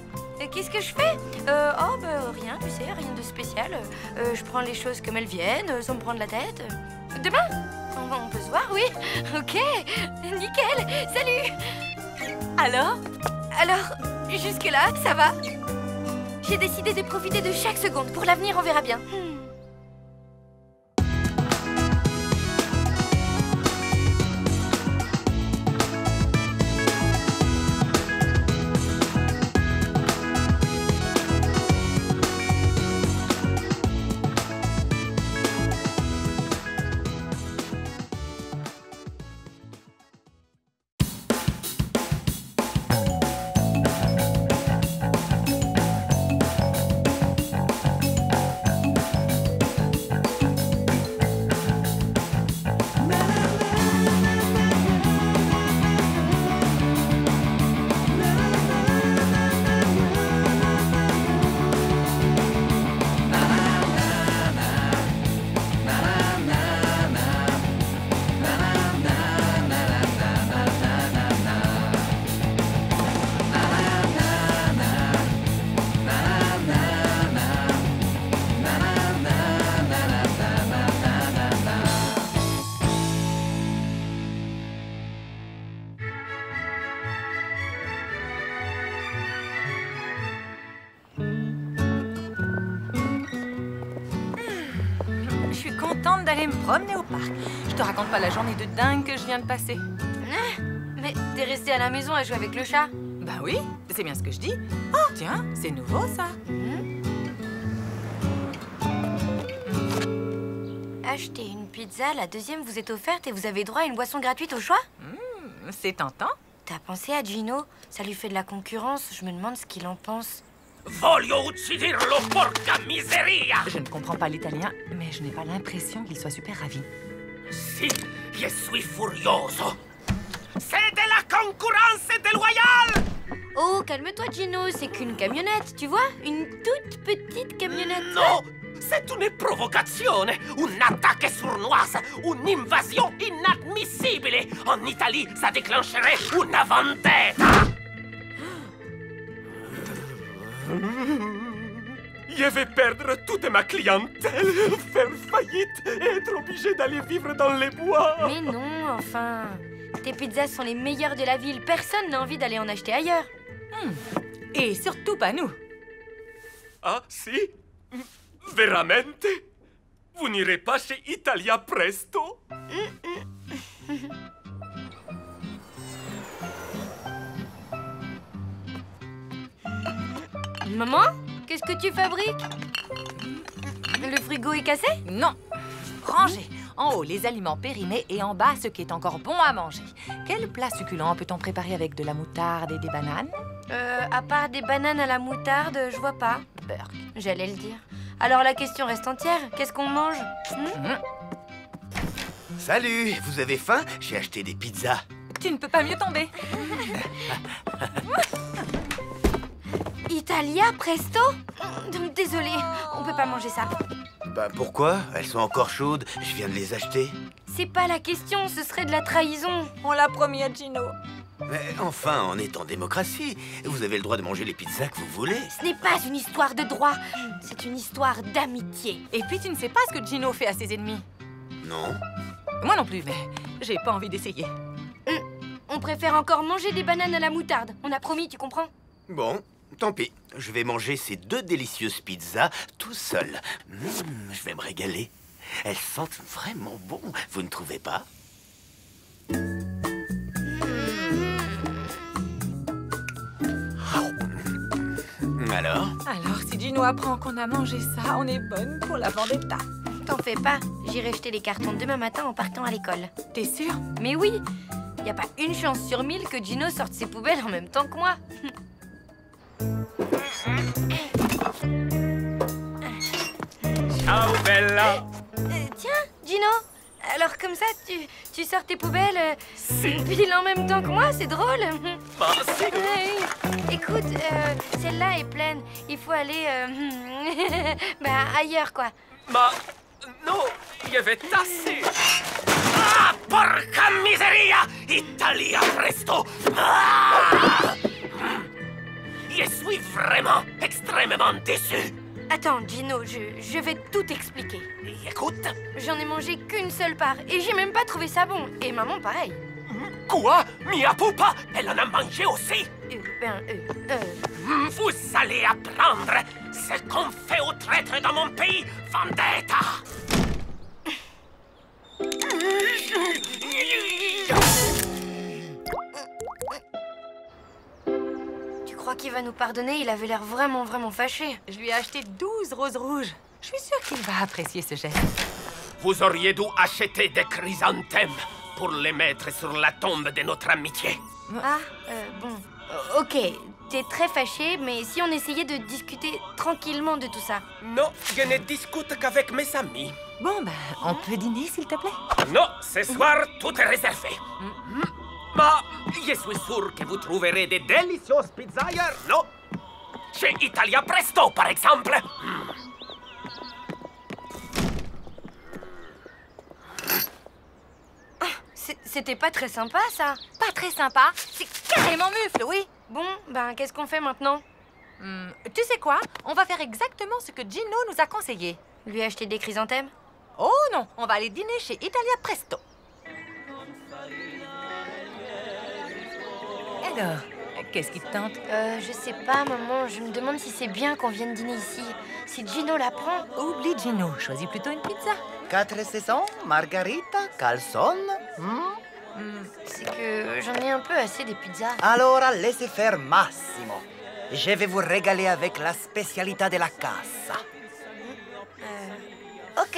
Qu'est-ce que je fais? Rien, tu sais, rien de spécial. Je prends les choses comme elles viennent, sans me prendre la tête. Demain? On peut se voir, oui? Ok, nickel, salut! Alors, jusque-là, ça va? J'ai décidé de profiter de chaque seconde. Pour l'avenir, on verra bien. contente d'aller me promener au parc. Je te raconte pas la journée de dingue que je viens de passer. Mais t'es restée à la maison à jouer avec le chat? Bah oui, c'est bien ce que je dis. Oh, tiens, c'est nouveau ça. Achetez une pizza, la deuxième vous est offerte et vous avez droit à une boisson gratuite au choix? C'est tentant. T'as pensé à Gino? Ça lui fait de la concurrence, je me demande ce qu'il en pense. Voglio ucciderlo, porca miseria! Je ne comprends pas l'italien, mais je n'ai pas l'impression qu'il soit super ravi. Si, je suis furioso. C'est de la concurrence déloyale! Oh, calme-toi Gino, c'est qu'une camionnette, tu vois? Une toute petite camionnette. Non! C'est une provocation, une attaque sournoise, une invasion inadmissible. En Italie, ça déclencherait une vendetta. Je vais perdre toute ma clientèle, faire faillite et être obligé d'aller vivre dans les bois. Mais non, enfin. Tes pizzas sont les meilleures de la ville. Personne n'a envie d'aller en acheter ailleurs. Et surtout pas nous. Ah, si? Veramente? Vous n'irez pas chez Italia Presto? Maman, qu'est-ce que tu fabriques? Le frigo est cassé? Non. Rangé. En haut, les aliments périmés et en bas, ce qui est encore bon à manger. Quel plat succulent peut-on préparer avec de la moutarde et des bananes? À part des bananes à la moutarde, je vois pas. Burk. J'allais le dire. Alors la question reste entière. Qu'est-ce qu'on mange? Salut, vous avez faim? J'ai acheté des pizzas. Tu ne peux pas mieux tomber. Italia Presto? Désolée, on peut pas manger ça. Bah pourquoi? Elles sont encore chaudes, je viens de les acheter. C'est pas la question, ce serait de la trahison. On l'a promis à Gino. Mais enfin, on est en démocratie. Vous avez le droit de manger les pizzas que vous voulez. Ce n'est pas une histoire de droit, c'est une histoire d'amitié. Et puis tu ne sais pas ce que Gino fait à ses ennemis. Non. Moi non plus, mais j'ai pas envie d'essayer. On préfère encore manger des bananes à la moutarde. On a promis, tu comprends? Bon, tant pis. Je vais manger ces 2 délicieuses pizzas tout seul. Je vais me régaler. Elles sentent vraiment bon, vous ne trouvez pas? Alors? Alors, si Gino apprend qu'on a mangé ça, on est bonne pour la vendetta. T'en fais pas, j'irai jeter les cartons demain matin en partant à l'école. T'es sûre? Mais oui, y a pas une chance sur 1000 que Gino sorte ses poubelles en même temps que moi. Ciao, Bella. Tiens, Gino, alors comme ça, tu sors tes poubelles pile en même temps que moi, c'est drôle. Écoute, celle-là est pleine. Il faut aller ailleurs, quoi. Non, je vais tasser. Ah, porca miseria! Italia Presto! Ah! Je suis vraiment extrêmement déçu. Attends, Gino, je vais tout expliquer. Écoute. J'en ai mangé qu'une seule part et j'ai même pas trouvé ça bon. Et maman, pareil. Quoi? Mia pupa, elle en a mangé aussi. Vous allez apprendre ce qu'on fait aux traîtres dans mon pays, vendetta. Tu crois qu'il va nous pardonner? Il avait l'air vraiment fâché. Je lui ai acheté 12 roses rouges. Je suis sûre qu'il va apprécier ce geste. Vous auriez dû acheter des chrysanthèmes pour les mettre sur la tombe de notre amitié. Ah, bon. Ok, t'es très fâché, mais si on essayait de discuter tranquillement de tout ça? Non, je ne discute qu'avec mes amis. Bon, on peut dîner, s'il te plaît? Non, ce soir, tout est réservé. Je suis sûr que vous trouverez des délicieuses pizzas ailleurs, non? Chez Italia Presto, par exemple. C'était pas très sympa, ça. Pas très sympa? C'est carrément mufle, oui. Bon, qu'est-ce qu'on fait maintenant? Tu sais quoi? On va faire exactement ce que Gino nous a conseillé. Lui acheter des chrysanthèmes? Oh non, on va aller dîner chez Italia Presto. Alors, qu'est-ce qui te tente? Je sais pas, maman. Je me demande si c'est bien qu'on vienne dîner ici. Si Gino la prend... Oublie Gino, choisis plutôt une pizza. 4 saisons, margarita, calzone. C'est que j'en ai un peu assez des pizzas. Allora, laissez faire Massimo. Je vais vous régaler avec la spécialité de la casa. Ok.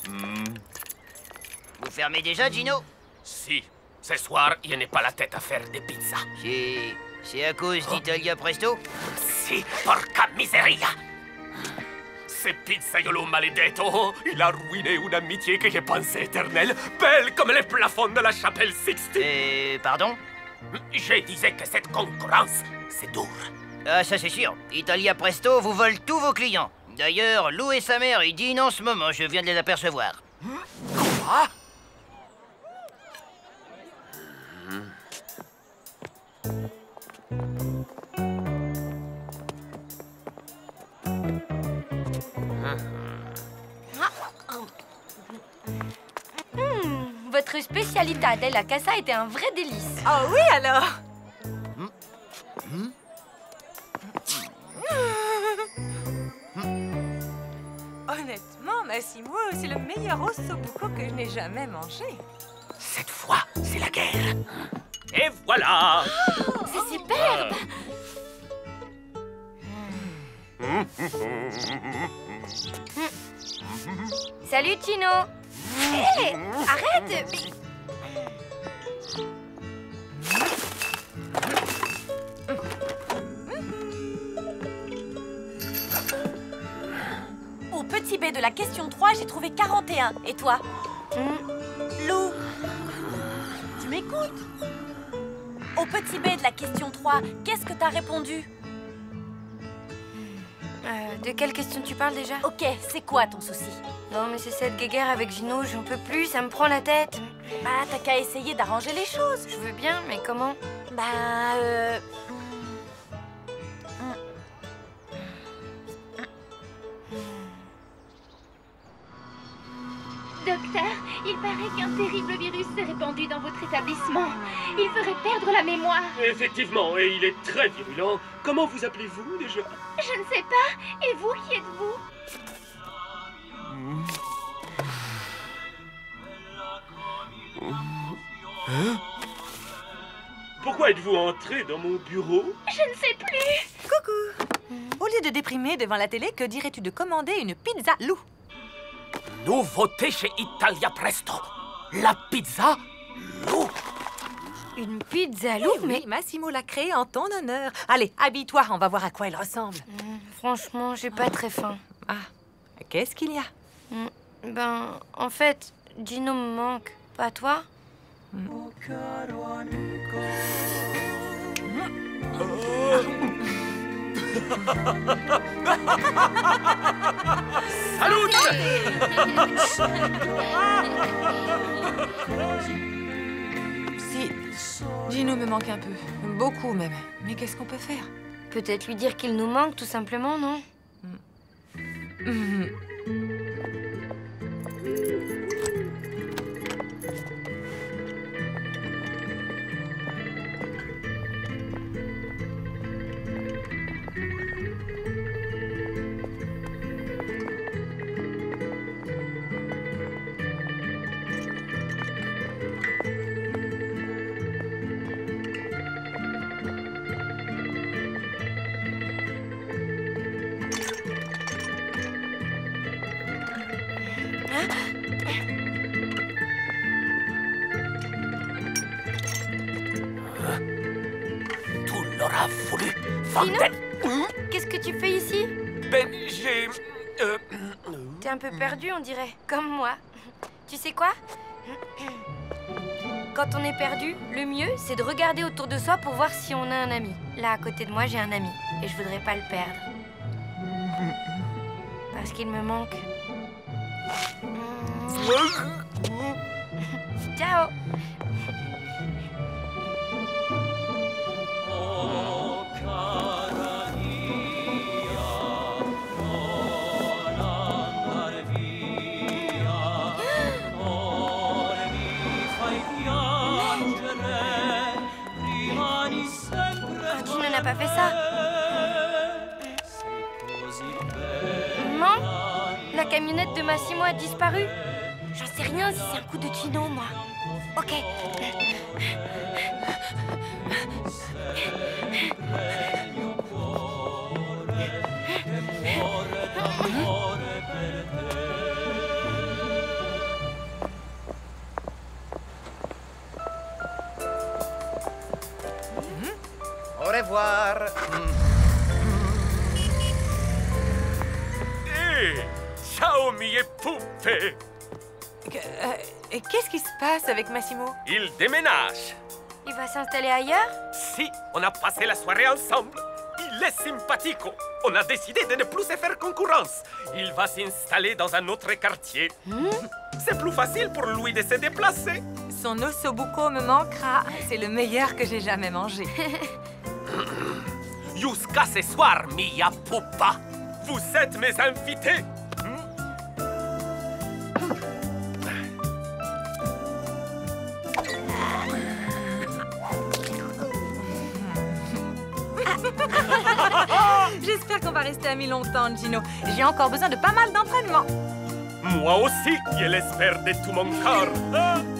Vous fermez déjà, Gino? Si. Ce soir, je n'ai pas la tête à faire des pizzas. C'est à cause d'Italia Presto? Si, porca miseria! Ce pizzaiolo maledetto, il a ruiné une amitié que je pensais éternelle, belle comme les plafonds de la chapelle Sixtine. Pardon? Je disais que cette concurrence, c'est dur. Ah, ça c'est sûr. Italia Presto vous vole tous vos clients. D'ailleurs, Lou et sa mère, ils dînent en ce moment, je viens de les apercevoir. Quoi? Votre spécialité della casa était un vrai délice. Oh oui alors. Honnêtement, Massimo, c'est le meilleur ossobuco que je n'ai jamais mangé. Cette fois, c'est la guerre. Et voilà! C'est superbe! Salut, Tino! Hé! Arrête! Au petit B de la question 3, j'ai trouvé 41. Et toi? Lou, tu m'écoutes? Au petit B de la question 3, qu'est-ce que t'as répondu? De quelle question tu parles déjà? Ok, c'est quoi ton souci? Non, mais c'est cette guéguerre avec Gino, j'en peux plus, ça me prend la tête. Bah, t'as qu'à essayer d'arranger les choses. Je veux bien, mais comment? Docteur, il paraît qu'un terrible virus s'est répandu dans votre établissement. Il ferait perdre la mémoire. Effectivement, et il est très virulent. Comment vous appelez-vous déjà? Je ne sais pas. Et vous, qui êtes-vous? Hein? Pourquoi êtes-vous entré dans mon bureau? Je ne sais plus. Coucou. Au lieu de déprimer devant la télé, que dirais-tu de commander une pizza Lou? Nouveauté chez Italia Presto. La pizza Lou. Une pizza Lou, mais Massimo l'a créée en ton honneur. Allez, habille-toi, on va voir à quoi elle ressemble. Franchement, j'ai pas très faim. Ah, qu'est-ce qu'il y a? Ben, en fait, Gino me manque. Pas toi? Salut! Si, Gino me manque un peu. Beaucoup même. Mais qu'est-ce qu'on peut faire? Peut-être lui dire qu'il nous manque, tout simplement, non? Tu l'auras voulu, Gino, qu'est-ce que tu fais ici? Ben, j'ai... T'es un peu perdu, on dirait, comme moi. Tu sais quoi? Quand on est perdu, le mieux, c'est de regarder autour de soi pour voir si on a un ami. Là, à côté de moi, j'ai un ami. Et je voudrais pas le perdre. Parce qu'il me manque. Ciao! Gino n'a pas fait ça. Maman, la la camionnette de Massimo a disparu? J'en sais rien si c'est un coup de Gino, moi. Ok. Au revoir. Ciao, mie poupées. Qu'est-ce qui se passe avec Massimo? Il déménage. Il va s'installer ailleurs? Si, on a passé la soirée ensemble. Il est sympathique. On a décidé de ne plus se faire concurrence. Il va s'installer dans un autre quartier. C'est plus facile pour lui de se déplacer. Son ossobuco me manquera. C'est le meilleur que j'ai jamais mangé. Jusqu'à ce soir, mia pupa. Vous êtes mes invités. J'espère qu'on va rester amis longtemps, Gino. J'ai encore besoin de pas mal d'entraînement. Moi aussi, je l'espère de tout mon corps.